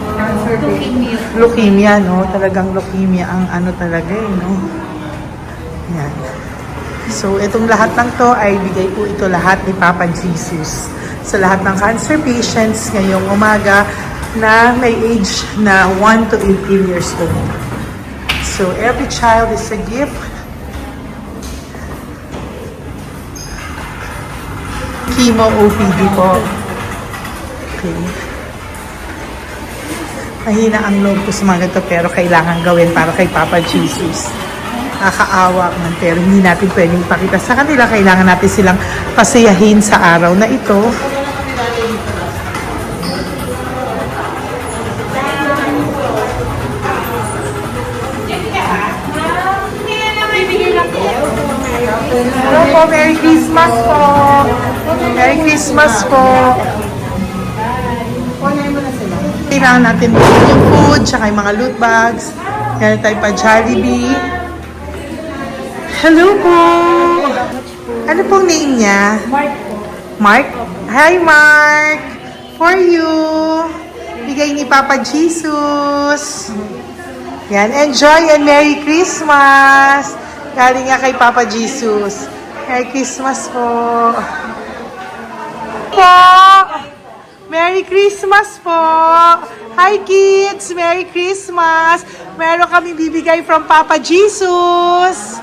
[SPEAKER 7] Leukemia.
[SPEAKER 1] Leukemia, no? Talagang leukemia ang ano talaga no? Yan. So, itong lahat ng to ay bigay po ito lahat ni Papa Jesus sa lahat ng cancer patients ngayong umaga na may age na 1 to 18 years old. So, every child is a gift. Chemo OPD po. Okay. Mahina ang loob ko sa mga ganito pero kailangan gawin para kay Papa Jesus. Nakakaawa man pero hindi natin pwedeng ipakita sa kanila. Kailangan natin silang pasayahin sa araw na ito. Hello po, Merry Christmas po. Merry Christmas po. Kailangan natin yung food, tsaka yung mga loot bags. Meron tayo pa Jollibee. Hello po. Ano pong name niya?
[SPEAKER 7] Mark po.
[SPEAKER 1] Mark? Hi, Mark. For you. Bigay ni Papa Jesus. Yan. Enjoy and Merry Christmas. Galing nga kay Papa Jesus. Merry Christmas po. Merry Christmas po. Hi kids. Merry Christmas. Meron kami bibigay from Papa Jesus.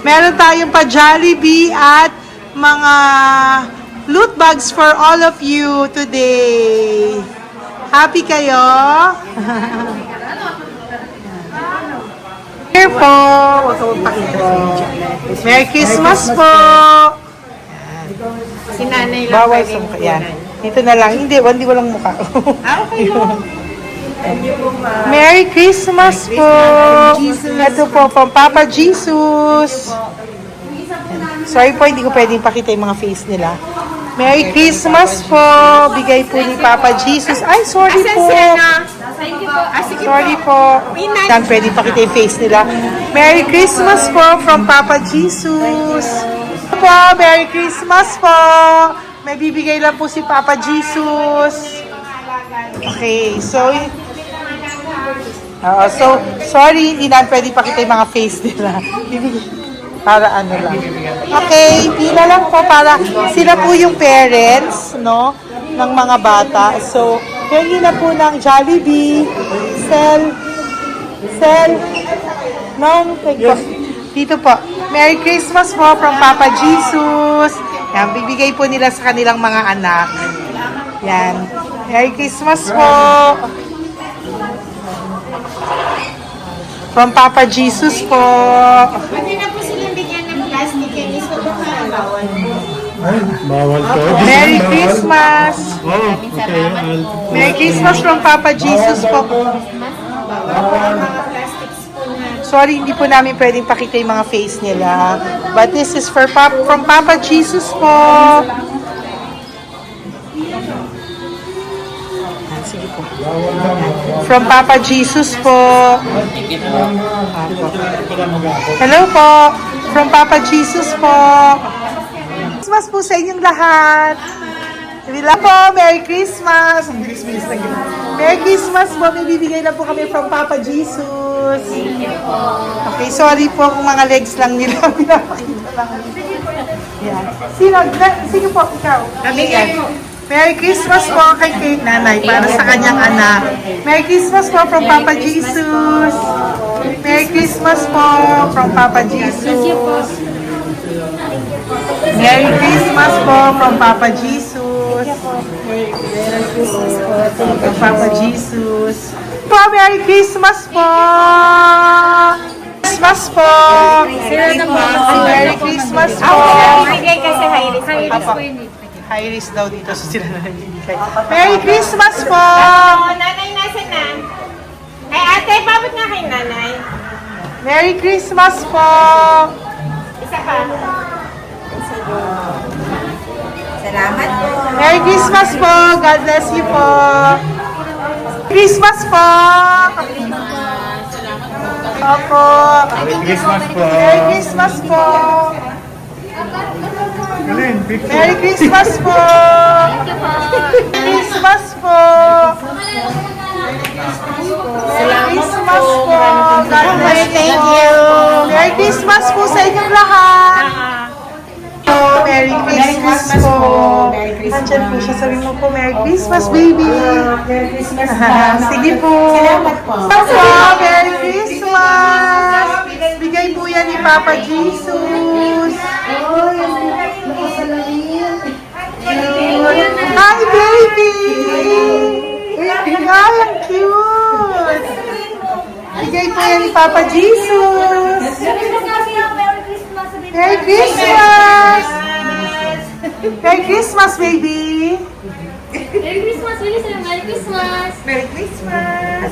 [SPEAKER 1] Meron tayong pa Jollibee at mga loot bags for all of you today. Happy kayo? Here po. Huwag ko magpakita sa video. Merry Christmas po.
[SPEAKER 5] Si nanay lang
[SPEAKER 1] Bawal
[SPEAKER 5] pwedeng
[SPEAKER 1] sa mukha. Yan. Dito na lang. Hindi walang mukha.
[SPEAKER 5] Okay.
[SPEAKER 1] Merry Christmas po. Ito po, from Papa Jesus. Sorry po, hindi ko pwedeng pakita yung mga face nila. Merry Christmas po. Bigay po ni Papa Jesus. Ay, sorry po. Sorry po. Hindi pwedeng pakita yung face nila. Merry Christmas po from Papa Jesus. Po, Merry Christmas po. May bibigay lang po si Papa Jesus. Okay, so sorry, hindi na pwede pakita yung mga face nila. Para ano lang. Okay, pila lang po para sila po yung parents, no, ng mga bata. So, hingi na po ng Jollibee, Cell, dito po. Merry Christmas po from Papa Jesus. Yan, bibigay po nila sa kanilang mga anak. Yan. Merry Christmas po. From Papa Jesus po.
[SPEAKER 5] Pwede na po silang bigyan ng plastic and iso po ka bawal.
[SPEAKER 8] Bawal to.
[SPEAKER 1] Merry Christmas.
[SPEAKER 8] Oh, okay.
[SPEAKER 1] Merry Christmas from Papa Jesus po. Sorry, hindi po namin pwedeng pakita yung mga face nila. But this is from Papa Jesus po. Sige po. From Papa Jesus po. Hello po. From Papa Jesus po. Christmas po sa inyong lahat. Hello po. Merry Christmas. Merry Christmas po. May bibigay na po kami from Papa Jesus. Okay, sorry po kung mga legs lang nila. Pinapakita lang. Yan. Sino po? Ikaw. Merry Christmas po kay nanay para sa kanyang anak. Merry Christmas po from Papa Jesus. Merry Christmas po from Papa Jesus. Merry Christmas po from Papa Jesus. Merry Christmas po from Papa Jesus. Po, Merry Christmas po. Christmas po. Merry Christmas po.
[SPEAKER 5] Bigay kasi high-risk. High-risk po yun.
[SPEAKER 1] High risk daw dito so sila na nagbibigay. Merry Christmas po!
[SPEAKER 5] Nanay, nasa na? Ay, ate, pabot nga kay nanay.
[SPEAKER 1] Merry Christmas po!
[SPEAKER 5] Isa pa. Salamat po.
[SPEAKER 1] Merry Christmas po! God bless you po! Christmas po! Opo!
[SPEAKER 8] Merry Christmas po.
[SPEAKER 1] Merry Christmas po! Merry Christmas po! Christmas po! Merry Christmas po! God bless you! Merry Christmas po sa inyong lahat! Merry Christmas po! Nandyan po siya. Sabi mo po, Merry Christmas, baby! Merry Christmas sige po! Salamat po! Merry Christmas! Bigay po yan ni Papa Jesus! Hi, baby! Ay, ang cute! Bigay po yan ni Papa Jesus! Merry Christmas! Merry Christmas, baby!
[SPEAKER 7] Merry Christmas! Merry Christmas!
[SPEAKER 1] Merry Christmas!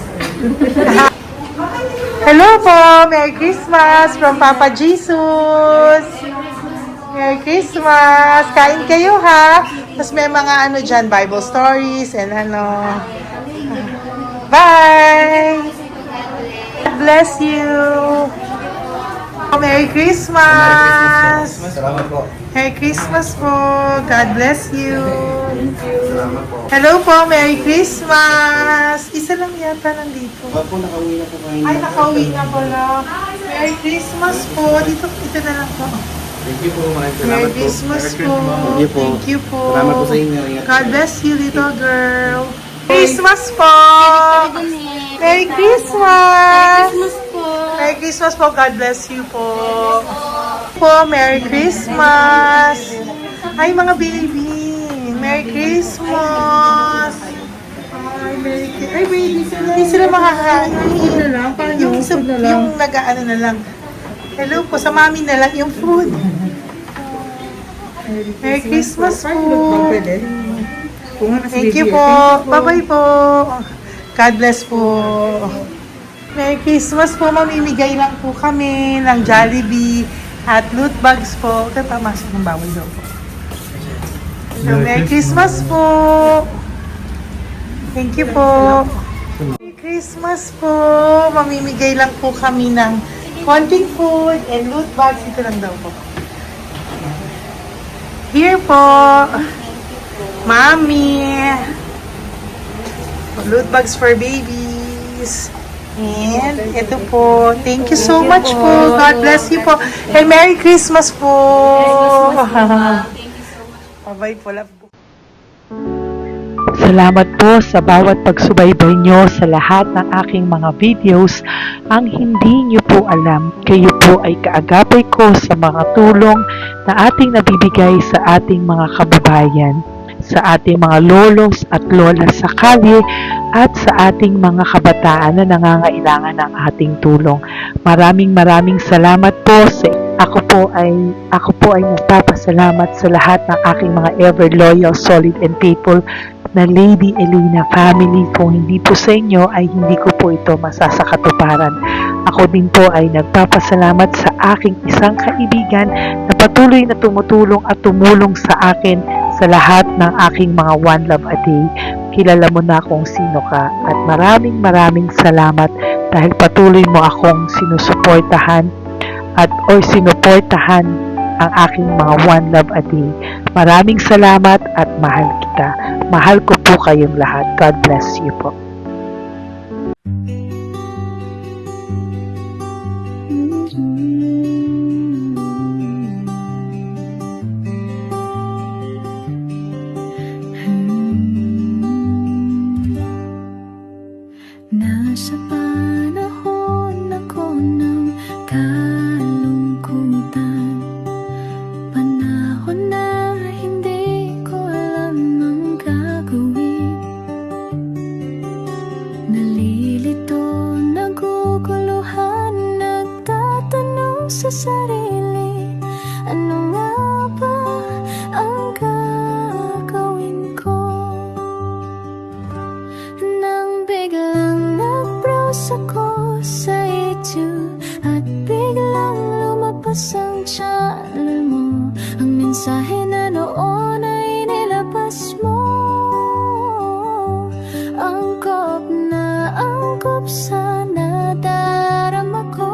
[SPEAKER 1] Hello po! Merry Christmas from Papa Jesus! Merry Christmas! Kain kayo ha! Tapos may mga ano dyan, Bible stories and ano. Bye! God bless you! Merry Christmas!
[SPEAKER 8] Salamat po.
[SPEAKER 1] Merry Christmas po! God bless you! Hello po! Merry Christmas! Isa lang yata nandito.
[SPEAKER 8] Opo, nakauwi na po kayo.
[SPEAKER 1] Ay, nakauwi na pala. Merry Christmas po! Dito na lang po.
[SPEAKER 8] Thank you po. Maraming salamat
[SPEAKER 1] Merry
[SPEAKER 8] po.
[SPEAKER 1] Christmas
[SPEAKER 8] Merry
[SPEAKER 1] po!
[SPEAKER 8] Thank you po.
[SPEAKER 1] Thank you po!
[SPEAKER 8] Salamat po sa inyo. Ingat
[SPEAKER 1] God bless you, little girl! Christmas po! Merry Christmas! Merry Christmas po! God bless you po! Merry Christmas! Ay, mga baby! Merry Christmas! Ay, baby sila. Hindi sila makakain. Yung nag-ano na lang. Hello po, sa mami na lang yung food. Merry Christmas po! Thank you po! Bye-bye po! God bless po. Merry Christmas po. Mamimigay lang po kami ng Jollibee at loot bags po. Ito, pamasok ng bawal daw po. So, Merry Christmas po. Thank you po. Merry Christmas po. Mamimigay lang po kami ng konting food and loot bags. Ito lang daw po. Here po. Mami. Loot bags for babies. And ito po. Thank you so much po. God bless you po. And Merry Christmas po. Bye-bye po. Love po.
[SPEAKER 2] Salamat po sa bawat pagsubaybay nyo sa lahat ng aking mga videos. Ang hindi nyo po alam, kayo po ay kaagapay ko sa mga tulong na ating nabibigay sa ating mga kababayan, sa ating mga lolos at lola sa kalye, at sa ating mga kabataan na nangangailangan ng ating tulong. Maraming salamat po sa ako po ay nagpapasalamat sa lahat ng aking mga ever loyal, solid and faithful na Lady Elena family. Kung hindi po sa inyo ay hindi ko po ito masasakatuparan. Ako din po ay nagpapasalamat sa aking isang kaibigan na patuloy na tumutulong at tumulong sa akin sa lahat ng aking mga One Love a Day. Kilala mo na kung sino ka at maraming salamat dahil patuloy mo akong sinusuportahan sinuportahan ang aking mga One Love a Day. Maraming salamat at mahal kita. Mahal ko po kayong lahat. God bless you po.
[SPEAKER 9] Nasa panahon ako ng kalungkutan, panahon na hindi ko alam ang gagawin. Nalilito, naguguluhan, nagtatanong sa sarili, ano nga ba ang gagawin ko? Nang biglang nag-browse ako sa YouTube at biglang lumabas ang channel mo, ang mensahe na noon ay nilabas mo. Angkop sa nadarama ko.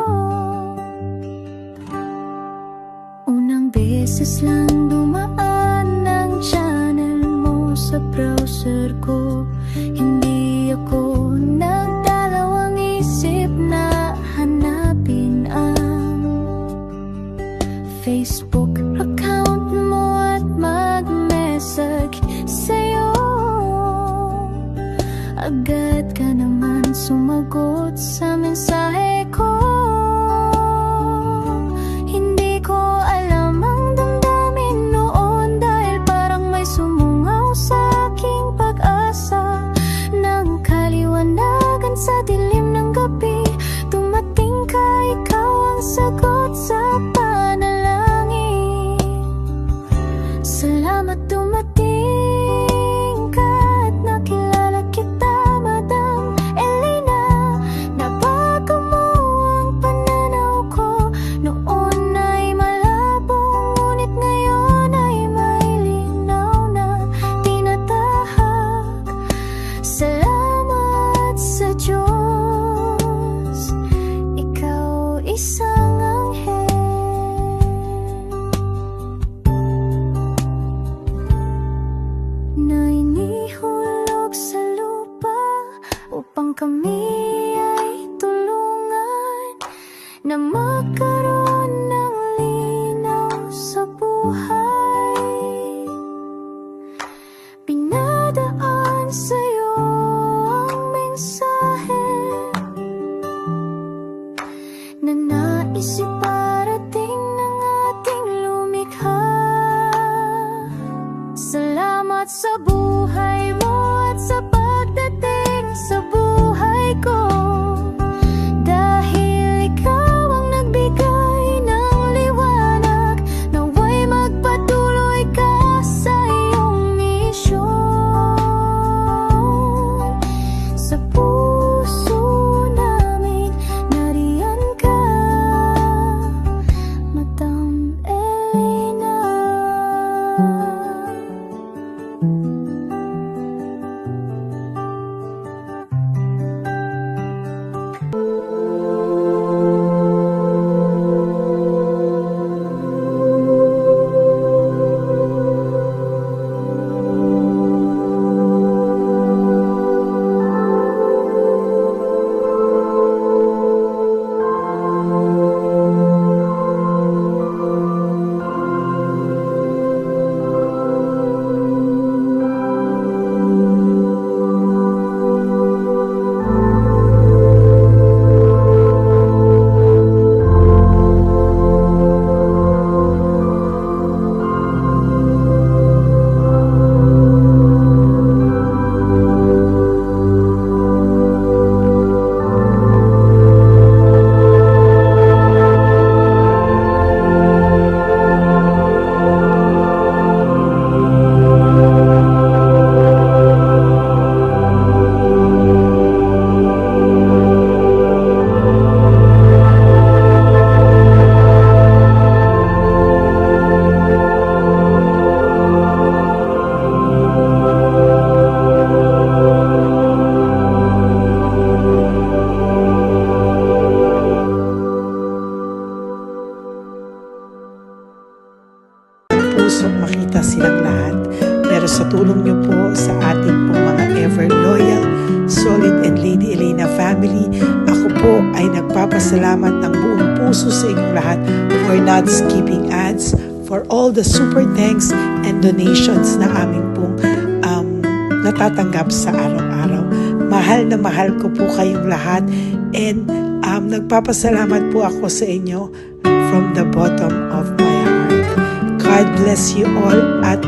[SPEAKER 9] Unang beses lang dumaan ang channel mo sa browser ko, hindi ako nagdalawang isip na hanapin ang Facebook account mo at mag-message sa'yo. Agad ka naman sumagot sa mensahe ko. Hindi ko alam ang damdamin noon dahil parang may sumungaw sa aking pag-asa. Nang kaliwanagan sa dilim ng gabi, dumating ka, ikaw ang sagot sa panalangin. Salamat dumating ka at nakilala kita, Madam Elena. Nabago mo ang pananaw ko. Noon ay malabo, ngunit ngayon ay may linaw na tinatahak. Salamat sa Diyos, ikaw isang anghel. Na inihulog sa lupa upang kami ay tulungan na magkaroon ng linaw sa buhay. Pinadaan sa'yo ang mensahe na nais iparating ng ating lumikha. Salamat sa buhay mo at sa pagdating sa buhay ko, dahil ikaw ang nagbigay
[SPEAKER 1] Pusong makita silang lahat. Pero sa tulong niyo po sa ating pong mga ever loyal, solid and Lady Elena family, ako po ay nagpapasalamat ng buong puso sa inyong lahat for not skipping ads, for all the super thanks and donations na aming pong natatanggap sa araw-araw. Mahal na mahal ko po kayong lahat and nagpapasalamat po ako sa inyo from the bottom of my heart. God bless you all at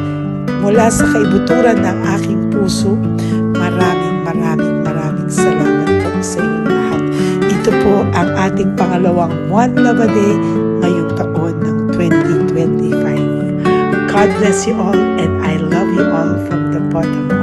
[SPEAKER 1] mula sa kaibuturan ng aking puso, maraming salamat po sa inyong lahat. Ito po ang ating pangalawang One Love a Day ngayong taon ng 2025. God bless you all and I love you all from the bottom of